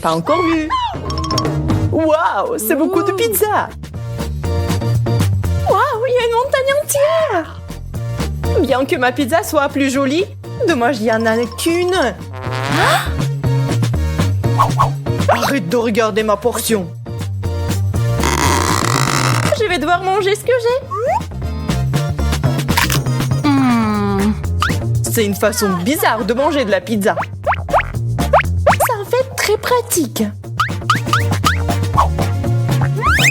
pas encore vu. Waouh, c'est beaucoup de pizza. Waouh, il y a une montagne entière. Bien que ma pizza soit plus jolie, dommage, il n'y en a qu'une. Arrête de regarder ma portion. Je vais devoir manger ce que j'ai. C'est une façon bizarre de manger de la pizza. C'est en fait très pratique.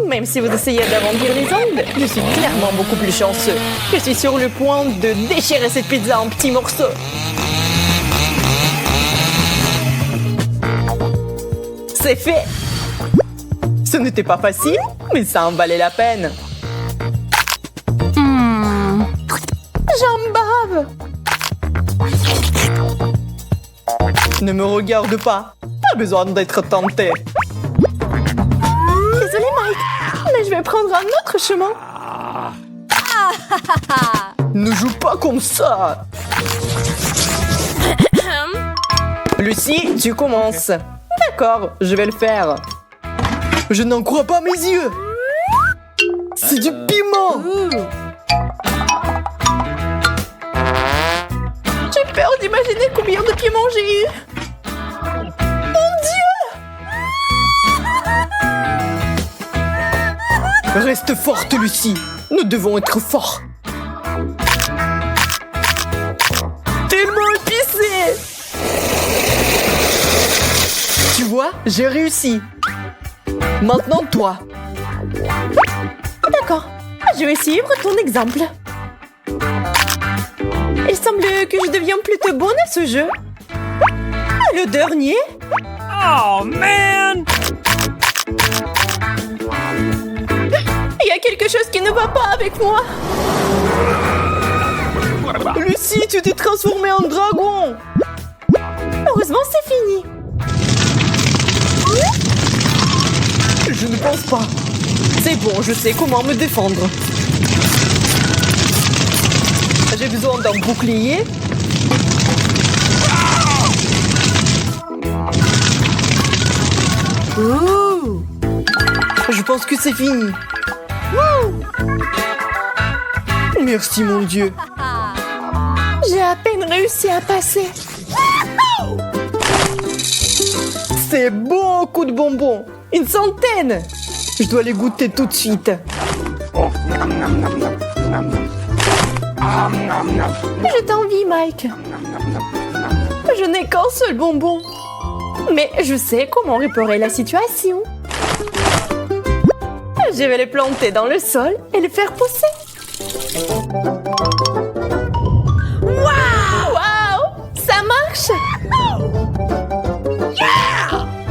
Même si vous essayez d'arrondir les angles, je suis clairement beaucoup plus chanceux. Je suis sur le point de déchirer cette pizza en petits morceaux. C'est fait! Ce n'était pas facile, mais ça en valait la peine. J'en bave! Ne me regarde pas. Pas besoin d'être tenté. Désolé, Mike, mais je vais prendre un autre chemin. Ne joue pas comme ça. Lucie, tu commences. D'accord, je vais le faire. Je n'en crois pas mes yeux. C'est du piment. J'ai peur d'imaginer combien de piment j'ai eu. Mon Dieu! Reste forte, Lucie. Nous devons être forts. Tellement épicé! Tu vois, j'ai réussi. Maintenant, toi. D'accord. Je vais suivre ton exemple. Il semble que je deviens plutôt bonne à ce jeu. Le dernier? Oh, man! Il y a quelque chose qui ne va pas avec moi. Lucie, tu t'es transformée en dragon. Heureusement, c'est fini. Je ne pense pas. C'est bon, je sais comment me défendre. J'ai besoin d'un bouclier. Ouh. Je pense que c'est fini. Ouh. Merci, mon Dieu. J'ai à peine réussi à passer. C'est beaucoup de bonbons. Une centaine. Je dois les goûter tout de suite. Je t'envie, Mike. Je n'ai qu'un seul bonbon. Mais je sais comment réparer la situation. Je vais les planter dans le sol et les faire pousser. Waouh! Ça marche!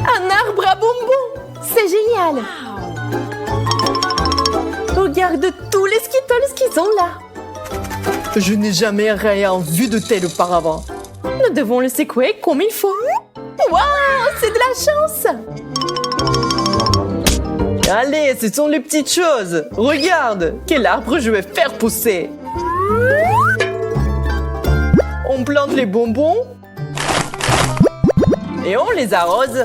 Un arbre à bonbons! C'est génial! Regarde tous les Skittles qui sont là. Je n'ai jamais rien vu de tel auparavant. Nous devons le secouer comme il faut. Waouh! C'est de la chance! Allez, ce sont les petites choses. Regarde, quel arbre je vais faire pousser. On plante les bonbons et on les arrose.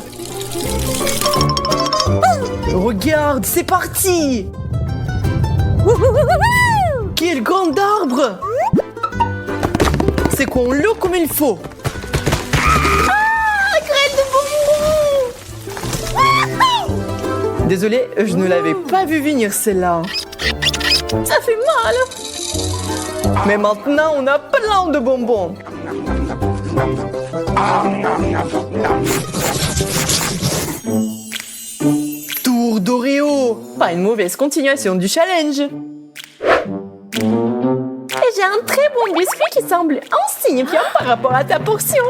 Regarde, c'est parti. Quel grand arbre. C'est qu'on l'eau comme il faut. Ah, graine de bonbons. Désolée, je ne l'avais pas vu venir celle-là. Ça fait mal. Mais maintenant, on a plein de bonbons. Tour d'Oreo. Pas une mauvaise continuation du challenge. Et j'ai un très bon biscuit qui semble insignifiant par rapport à ta portion.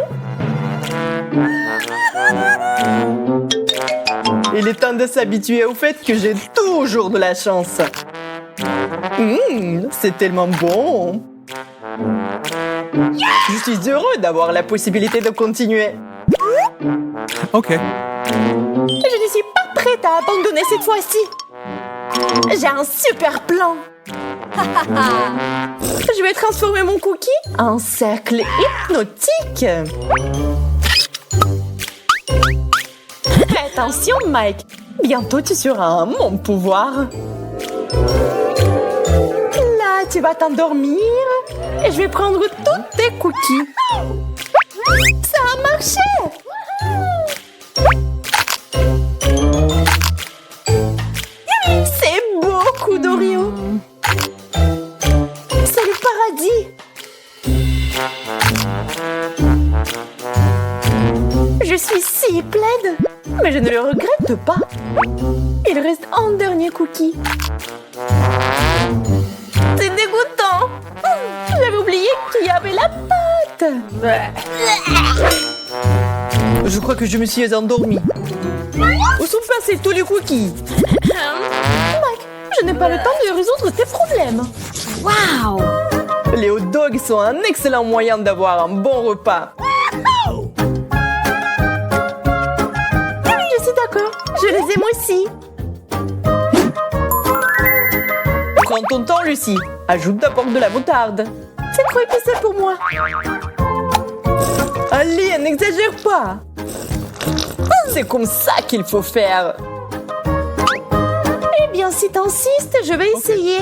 Il est temps de s'habituer au fait que j'ai toujours de la chance. C'est tellement bon. Je suis heureux d'avoir la possibilité de continuer. OK. Je ne suis pas prête à abandonner cette fois-ci. J'ai un super plan. Je vais transformer mon cookie en cercle hypnotique. Attention, Mike. Bientôt, tu seras mon pouvoir. Là, tu vas t'endormir et je vais prendre tous tes cookies. Ça a marché! C'est beaucoup d'Oreo. C'est le paradis. Je suis si plaide, mais je ne le regrette pas. Il reste un dernier cookie. C'est dégoûtant. J'avais oublié qu'il y avait la pâte. Je crois que je me suis endormie. Où sont passés tous les cookies? Mike, je n'ai pas le temps de résoudre tes problèmes. Wow! Les hot dogs sont un excellent moyen d'avoir un bon repas. Je suis d'accord, je les aime aussi. Prends ton temps, Lucie. Ajoute d'abord de la moutarde. C'est trop épicé pour moi. Allez, n'exagère pas. C'est comme ça qu'il faut faire. Eh bien, si t'insistes, je vais essayer.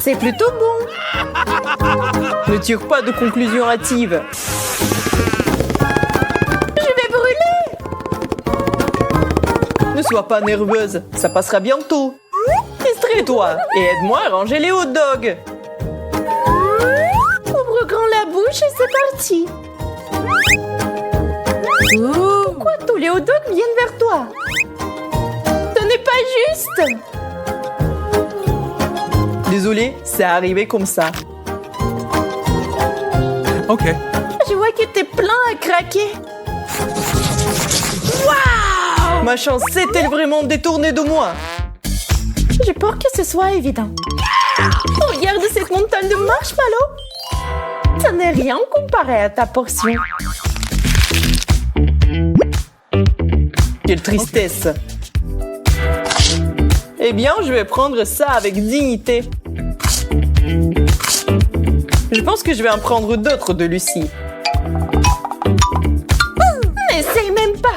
C'est plutôt bon. Ne tire pas de conclusion hâtive. Je vais brûler. Ne sois pas nerveuse, ça passera bientôt. Distrais-toi et aide-moi à ranger les hot dogs. Ouvre grand la bouche et c'est parti. Pourquoi tous les hot dogs viennent vers toi? Ce n'est pas juste. Désolé, c'est arrivé comme ça. Ok. Je vois que t'es plein à craquer. Waouh! Ma chance s'est-elle vraiment détournée de moi? J'ai peur que ce soit évident. Regarde cette montagne de marshmallows. Ça n'est rien comparé à ta portion. Quelle tristesse. Eh bien, je vais prendre ça avec dignité. Je pense que je vais en prendre d'autres de Lucie. N'essaye même pas.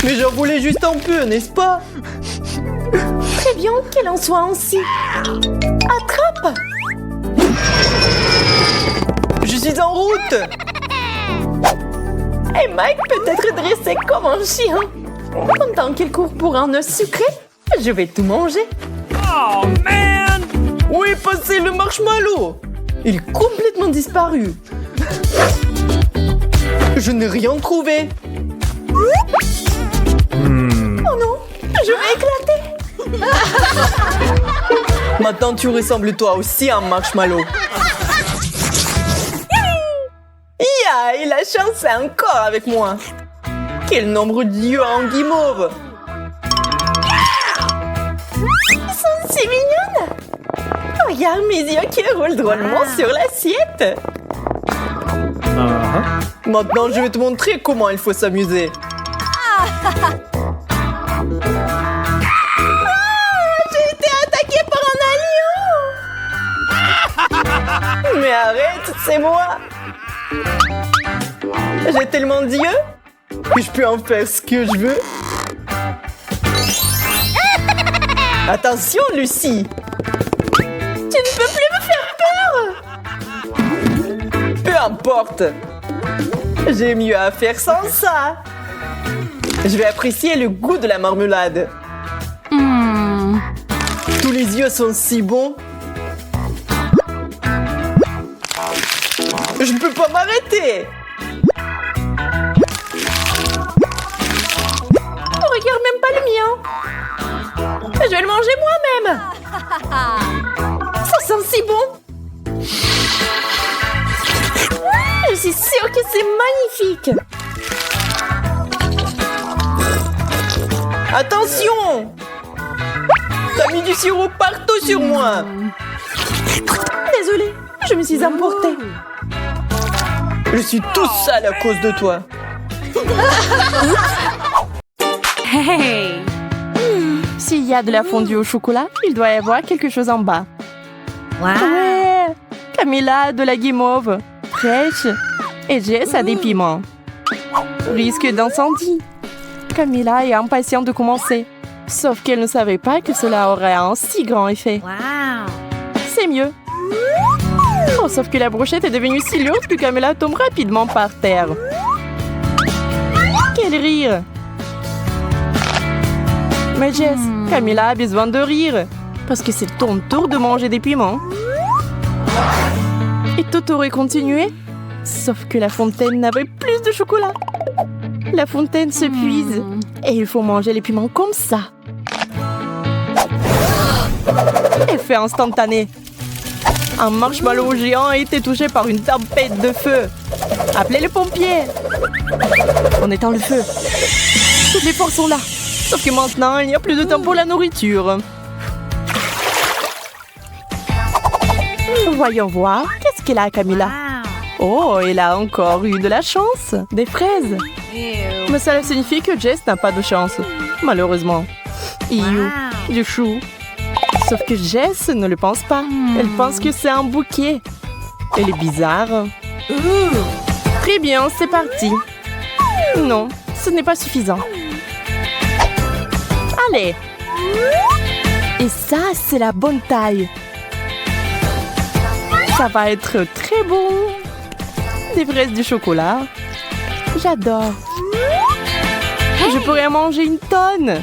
Mais j'en voulais juste un peu, n'est-ce pas? Très bien qu'il en soit ainsi. Attrape. Je suis en route. Et Mike peut être dressé comme un chien. Pendant qu'il court pour un œuf sucré, je vais tout manger. Oh, man! Où est passé le marshmallow? Il est complètement disparu. Je n'ai rien trouvé. Oh non, je vais éclater. Maintenant, tu ressembles toi aussi à un marshmallow. Ya, et la chance est encore avec moi. Quel nombre d'yeux en guimauve. Ils sont si mignonnes. Regarde mes yeux qui roulent drôlement sur l'assiette. Maintenant, je vais te montrer comment il faut s'amuser. J'ai été attaquée par un lion. Mais arrête, c'est moi. J'ai tellement d'yeux que je peux en faire ce que je veux. Attention, Lucie. Tu ne peux plus me faire peur. Peu importe. J'ai mieux à faire sans ça. Je vais apprécier le goût de la marmelade. Tous les yeux sont si bons. Je ne peux pas m'arrêter. Regarde même pas le mien. Je vais le manger moi-même. Ça sent si bon. Je suis sûre que c'est magnifique. Attention! T'as mis du sirop partout sur moi. Désolée, je me suis emportée. Je suis tout sale à cause de toi. Hey! S'il y a de la fondue au chocolat, il doit y avoir quelque chose en bas. Wow! Ouais! Camilla a de la guimauve, fraîche, et Jess a des piments. Risque d'incendie. Camilla est impatiente de commencer, sauf qu'elle ne savait pas que cela aurait un si grand effet. Wow. C'est mieux. Oh, sauf que la brochette est devenue si lourde que Camilla tombe rapidement par terre. Quel rire! Mais Jess, Camilla a besoin de rire, parce que c'est ton tour de manger des piments. Et tout aurait continué, sauf que la fontaine n'avait plus de chocolat. La fontaine se puise, et il faut manger les piments comme ça. Effet instantané. Un marshmallow géant a été touché par une tempête de feu. Appelez les pompiers. On éteint le feu. Toutes les forces sont là. Sauf que maintenant, il n'y a plus de temps pour la nourriture. Voyons voir. Qu'est-ce qu'elle a, Camilla? Oh, elle a encore eu de la chance. Des fraises. Mais cela signifie que Jess n'a pas de chance. Malheureusement. Du chou. Sauf que Jess ne le pense pas. Elle pense que c'est un bouquet. Elle est bizarre. Très bien, c'est parti. Non, ce n'est pas suffisant. Allez. Et ça, c'est la bonne taille. Ça va être très bon. Des fraises du chocolat. J'adore. Je pourrais en manger une tonne.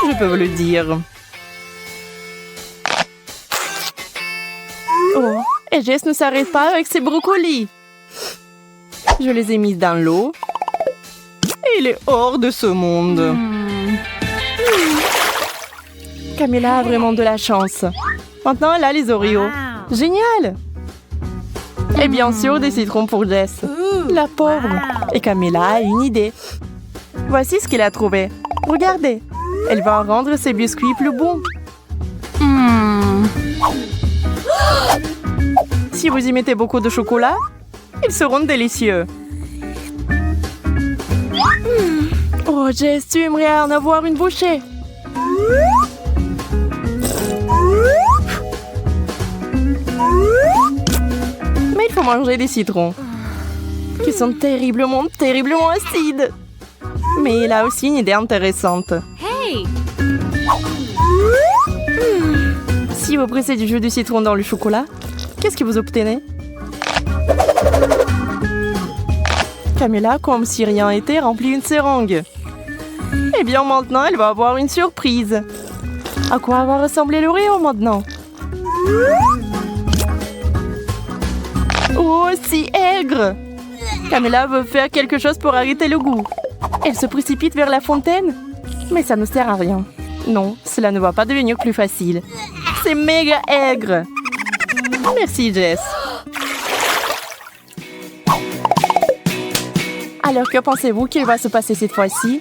Je peux vous le dire. Oh, et Jess ne s'arrête pas avec ses brocolis. Je les ai mis dans l'eau. Et il est hors de ce monde. Camilla a vraiment de la chance. Maintenant, elle a les Oreos. Génial! Et bien sûr, des citrons pour Jess. La pauvre. Et Camilla a une idée. Voici ce qu'elle a trouvé. Regardez. Elle va rendre ses biscuits plus bons. Si vous y mettez beaucoup de chocolat, ils seront délicieux. Oh, Jess, tu aimerais en avoir une bouchée. Mais il faut manger des citrons, qui sont terriblement, terriblement acides. Mais il a aussi une idée intéressante. Hey! Si vous pressez du jus de citron dans le chocolat, qu'est-ce que vous obtenez? Camilla, comme si rien n'était, remplit une seringue. Eh bien, maintenant, elle va avoir une surprise. À quoi va ressembler l'Oreo maintenant? Oh, si aigre! Camilla veut faire quelque chose pour arrêter le goût. Elle se précipite vers la fontaine, mais ça ne sert à rien. Non, cela ne va pas devenir plus facile. C'est méga aigre! Merci, Jess. Alors, que pensez-vous qu'il va se passer cette fois-ci?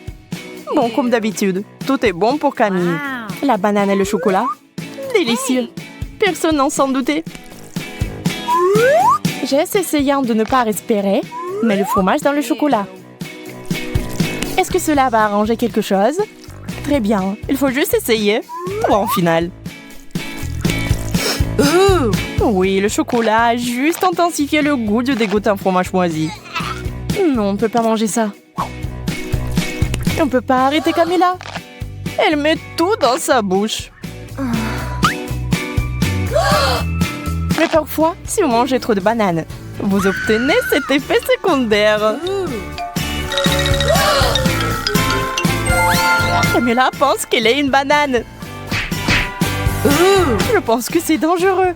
Bon, comme d'habitude, tout est bon pour Camille. La banane et le chocolat, délicieux. Personne n'en s'en doutait. Jess essayant de ne pas respirer, met le fromage dans le chocolat. Est-ce que cela va arranger quelque chose? Très bien, il faut juste essayer. Bon, final. Oui, le chocolat a juste intensifié le goût du dégoûtant fromage moisi. Non, on ne peut pas manger ça. On ne peut pas arrêter Camilla. Elle met tout dans sa bouche. Mais parfois, si vous mangez trop de bananes, vous obtenez cet effet secondaire. Camilla pense qu'elle est une banane. Je pense que c'est dangereux.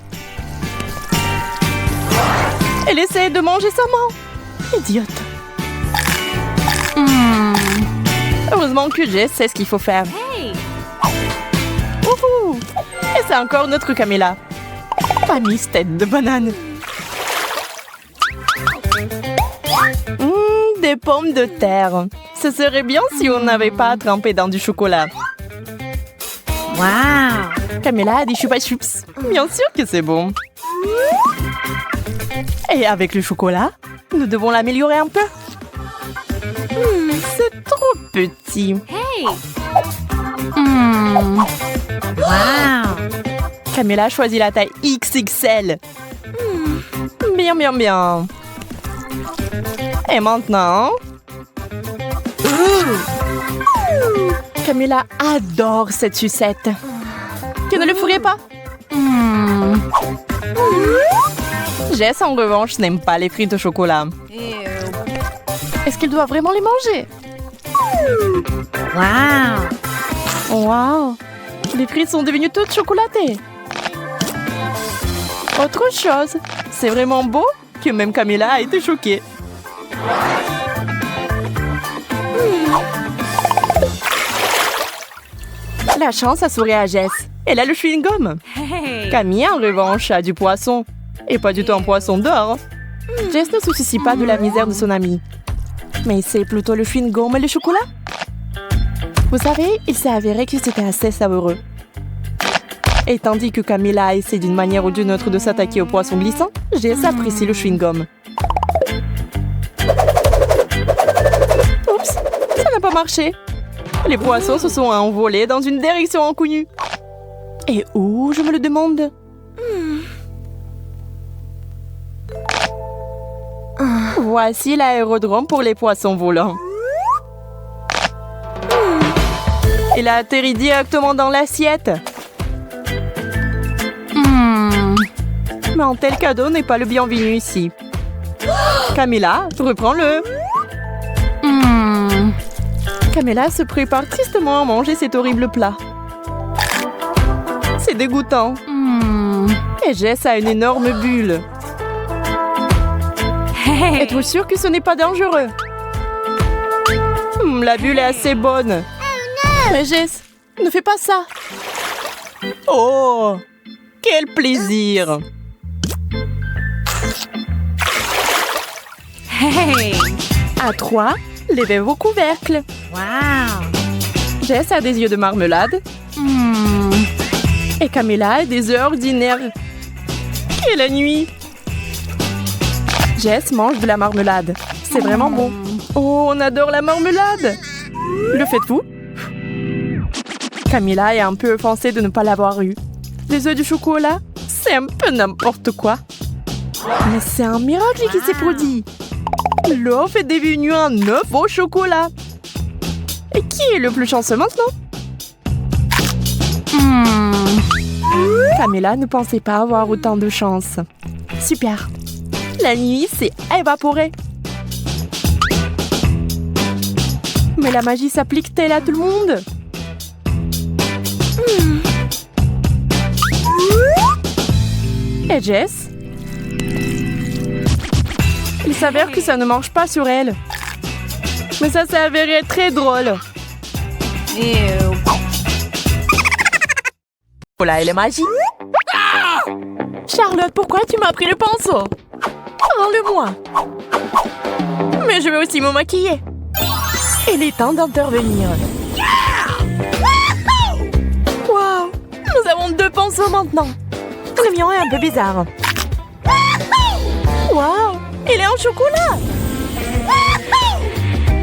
Elle essaie de manger sa main. Idiote. Heureusement que Jess sait ce qu'il faut faire. Wouhou! Et c'est encore notre Camilla. Famille tête de banane. Des pommes de terre. Ce serait bien si on n'avait pas trempé dans du chocolat. Wow! Camilla a des chupa chups. Bien sûr que c'est bon. Et avec le chocolat, nous devons l'améliorer un peu. C'est trop petit. Hey! Wow! Camilla a choisi la taille XXL. Bien, bien, bien. Et maintenant... Camilla adore cette sucette. Tu ne le ferais pas? Jess, en revanche, n'aime pas les frites au chocolat. Est-ce qu'elle doit vraiment les manger? Wow. Wow! Les frites sont devenues toutes chocolatées. Autre chose, c'est vraiment beau que même Camilla a été choquée. La chance a souri à Jess. Elle a le chewing-gum. Hey. Camille, en revanche, a du poisson. Et pas du tout un poisson d'or. Jess ne se soucie pas de la misère de son amie. Mais c'est plutôt le chewing-gum et le chocolat. Vous savez, il s'est avéré que c'était assez savoureux. Et tandis que Camilla essaie d'une manière ou d'une autre de s'attaquer au poisson glissant, Jess apprécie le chewing-gum. Oups, ça n'a pas marché. Les poissons se sont envolés dans une direction inconnue. Et où, je me le demande? Voici l'aérodrome pour les poissons volants. Il a atterri directement dans l'assiette. Mais un tel cadeau n'est pas le bienvenu ici. Camilla, reprends-le. Camilla se prépare tristement à manger cet horrible plat. C'est dégoûtant. Et Jess a une énorme bulle. Hey. Êtes-vous sûr que ce n'est pas dangereux? La bulle est assez bonne. Mais Jess, ne fais pas ça. Oh, quel plaisir. Hey. À 3, levez vos couvercles. Wow. Jess a des yeux de marmelade. Et Camilla a des yeux ordinaires. Quelle nuit. Jess mange de la marmelade. C'est vraiment bon. Oh, on adore la marmelade. Le faites-vous? Camilla est un peu offensée de ne pas l'avoir eu. Les œufs du chocolat, c'est un peu n'importe quoi. Mais c'est un miracle qui s'est produit. L'œuf est devenu un œuf au chocolat. Et qui est le plus chanceux maintenant? Camilla ne pensait pas avoir autant de chance. Super. La nuit s'est évaporée. Mais la magie s'applique-t-elle à tout le monde? Et Jess? Il s'avère que ça ne marche pas sur elle. Mais ça s'est avéré très drôle. Voilà, elle est magique. Charlotte, pourquoi tu m'as pris le pinceau? Parle-moi. Mais je vais aussi me maquiller. Il est temps d'intervenir. Wow, nous avons 2 pinceaux maintenant. Le mien est un peu bizarre. Wow, il est en chocolat.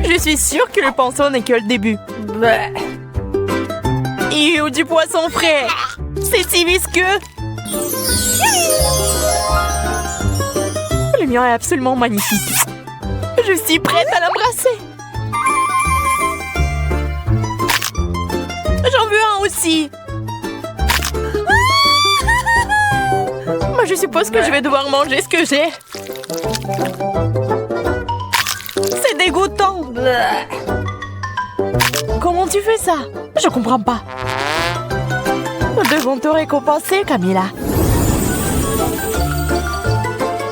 Je suis sûre que le pinceau n'est que le début. Et du poisson frais. C'est si visqueux. Le mien est absolument magnifique. Je suis prête à l'embrasser. J'en veux un aussi. Moi, je suppose que je vais devoir manger ce que j'ai. C'est dégoûtant. Comment tu fais ça? Je comprends pas. Nous devons te récompenser, Camilla.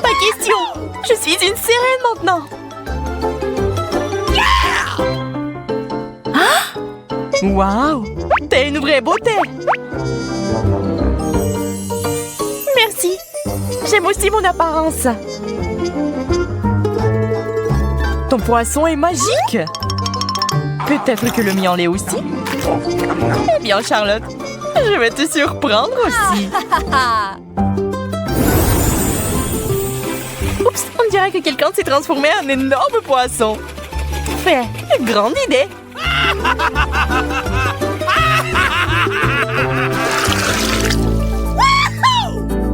Pas question. Je suis une sirène maintenant. Waouh! T'es une vraie beauté! Merci! J'aime aussi mon apparence! Ton poisson est magique! Peut-être que le mien l'est aussi? Eh bien, Charlotte, je vais te surprendre aussi! Oups! On dirait que quelqu'un s'est transformé en énorme poisson! Fait! Grande idée!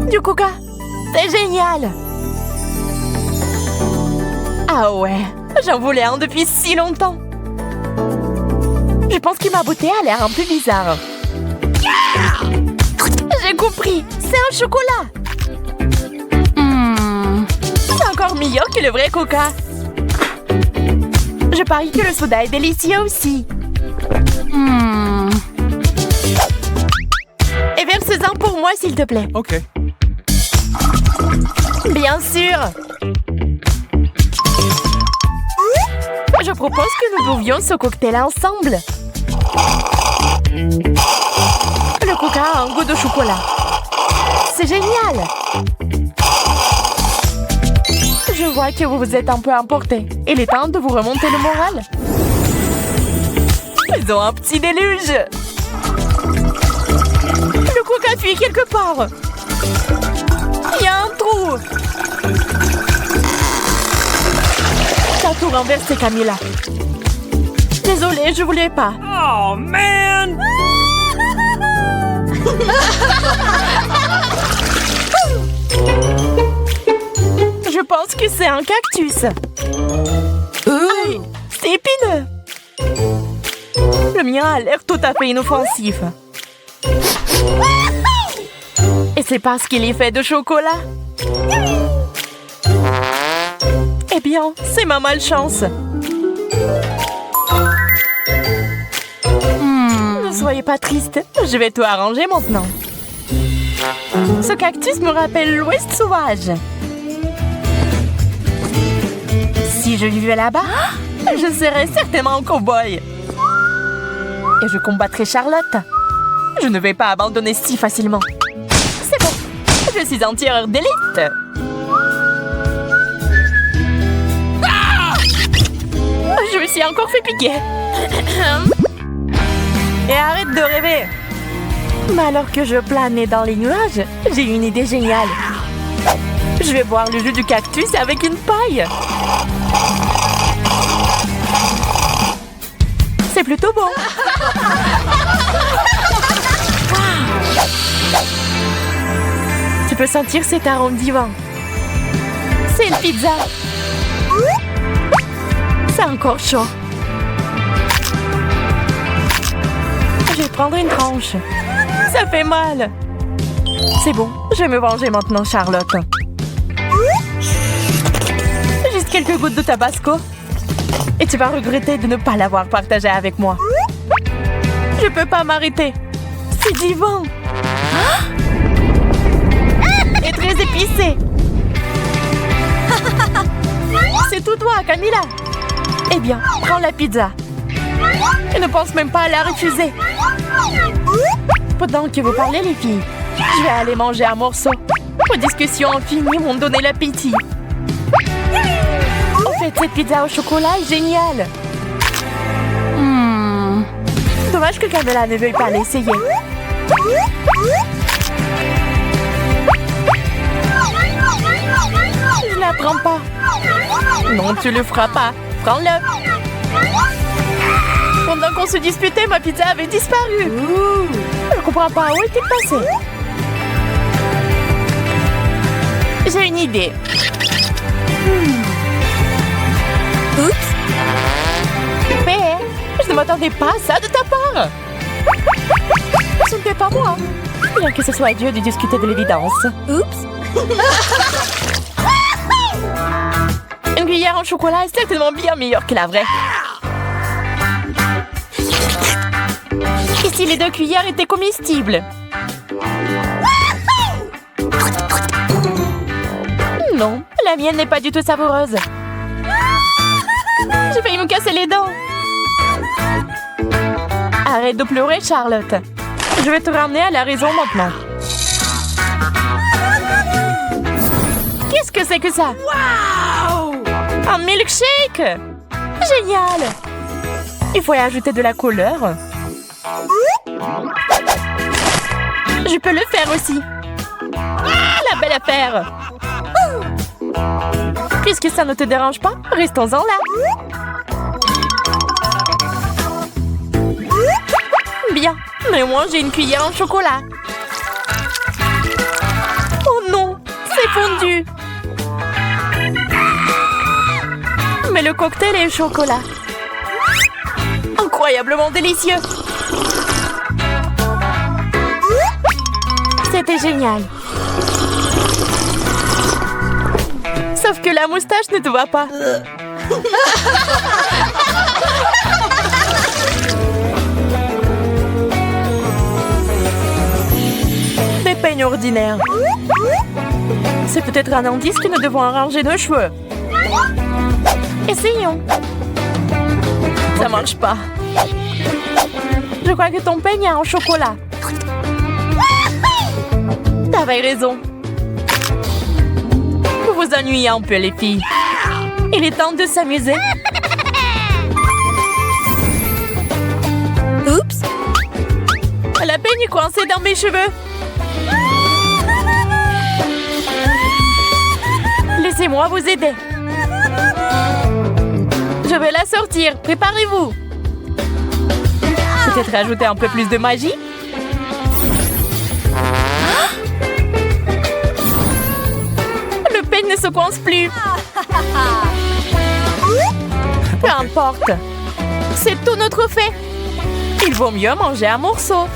Du coca, c'est génial. Ah ouais, j'en voulais un depuis si longtemps. Je pense que ma beauté a l'air un peu bizarre. J'ai compris, c'est un chocolat. C'est encore meilleur que le vrai coca. Je parie que le soda est délicieux aussi. Et verse-en pour moi, s'il te plaît. Okay. Bien sûr. Je propose que nous buvions ce cocktail ensemble. Le coca a un goût de chocolat. C'est génial. Je vois que vous vous êtes un peu emporté. Il est temps de vous remonter le moral. Ils ont un petit déluge. Le coca fuit quelque part. Il y a un trou. T'as tout renversé, Camilla. Désolée, je voulais pas. Oh, man! Je pense que c'est un cactus. Aïe, c'est épineux. Le mien a l'air tout à fait inoffensif. Et c'est parce qu'il est fait de chocolat. Eh bien, c'est ma malchance. Ne soyez pas triste, je vais tout arranger maintenant. Ce cactus me rappelle l'Ouest sauvage. Si je vivais là-bas, je serais certainement un cow-boy. Et je combattrais Charlotte. Je ne vais pas abandonner si facilement. C'est bon, je suis un tireur d'élite. Je me suis encore fait piquer. Et arrête de rêver. Mais alors que je planais dans les nuages, j'ai une idée géniale. Je vais boire le jus du cactus avec une paille. C'est plutôt bon. Tu peux sentir cet arôme divin. C'est une pizza. C'est encore chaud. Je vais prendre une tranche. Ça fait mal. C'est bon, je vais me venger maintenant, Charlotte. Juste quelques gouttes de tabasco. Et tu vas regretter de ne pas l'avoir partagé avec moi. Je peux pas m'arrêter. C'est divin. Et très épicé. C'est tout toi, Camilla. Eh bien, prends la pizza. Et ne pense même pas à la refuser. Pendant que vous parlez, les filles, je vais aller manger un morceau. Vos discussions infinies m'ont donné l'appétit. En fait, cette pizza au chocolat est géniale. Dommage que Camilla ne veuille pas l'essayer. Je la prends pas. Non, tu le feras pas. Prends-le. Pendant qu'on se disputait, ma pizza avait disparu. Je comprends pas où était passée. J'ai une idée. Oups. Mais je ne m'attendais pas à ça de ta part. Ce n'était pas moi. Bien que ce soit Dieu de discuter de l'évidence. Oups. Une cuillère en chocolat est certainement bien meilleure que la vraie. Et si les 2 cuillères étaient comestibles? Non, la mienne n'est pas du tout savoureuse. J'ai failli me casser les dents. Arrête de pleurer, Charlotte. Je vais te ramener à la raison maintenant. Qu'est-ce que c'est que ça? Wow! Un milkshake! Génial! Il faut y ajouter de la couleur. Je peux le faire aussi. La belle affaire. Puisque ça ne te dérange pas, restons-en là. Bien, mais moi j'ai une cuillère en chocolat. Oh non, c'est fondu. le cocktail et le chocolat. Incroyablement délicieux. C'était génial. Sauf que la moustache ne te va pas. Des peignes ordinaires. C'est peut-être un indice que nous devons arranger nos cheveux. Essayons. Ça marche pas. Je crois que ton peigne est en chocolat. T'avais raison. Vous vous ennuyez un peu, les filles. Il est temps de s'amuser. Oups! La peigne est coincée dans mes cheveux. Laissez-moi vous aider. Je vais la sortir. Préparez-vous. Peut-être ajouter un peu plus de magie. Le peigne ne se coince plus. Peu importe. C'est tout notre fait. Il vaut mieux manger un morceau.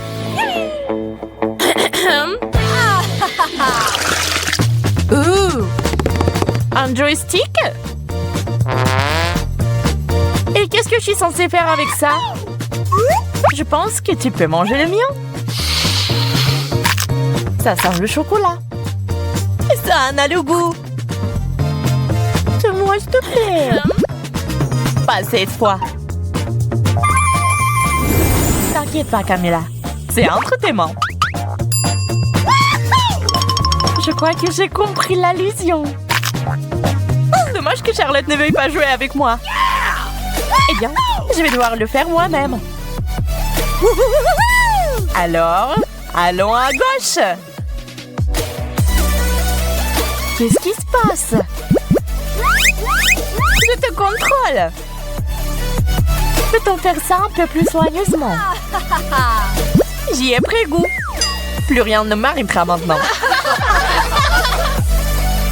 Un joystick? Et qu'est-ce que je suis censée faire avec ça? Je pense que tu peux manger le mien. Ça sent le chocolat. Ça en a le goût. Moi, s'il te plaît. Pas cette fois. T'inquiète pas, Camilla. C'est entre tes mains. Je crois que j'ai compris l'allusion. Dommage que Charlotte ne veuille pas jouer avec moi. Eh bien, je vais devoir le faire moi-même. Alors, allons à gauche. Qu'est-ce qui se passe? Je te contrôle. Peut-on faire ça un peu plus soigneusement? J'y ai pris goût. Plus rien ne m'arrêtera maintenant.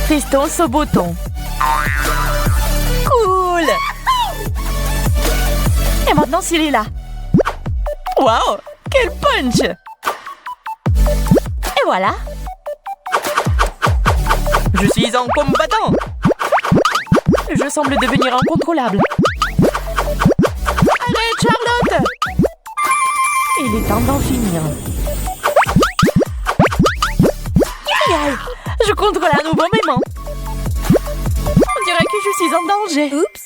Testons ce bouton. Cool. Et maintenant, s'il est là. Wow, quel punch! Et voilà. Je suis un combattant. Je semble devenir incontrôlable. Arrête, Charlotte! Il est temps d'en finir. Aïe, je contrôle à nouveau mes mains. On dirait que je suis en danger. Oups!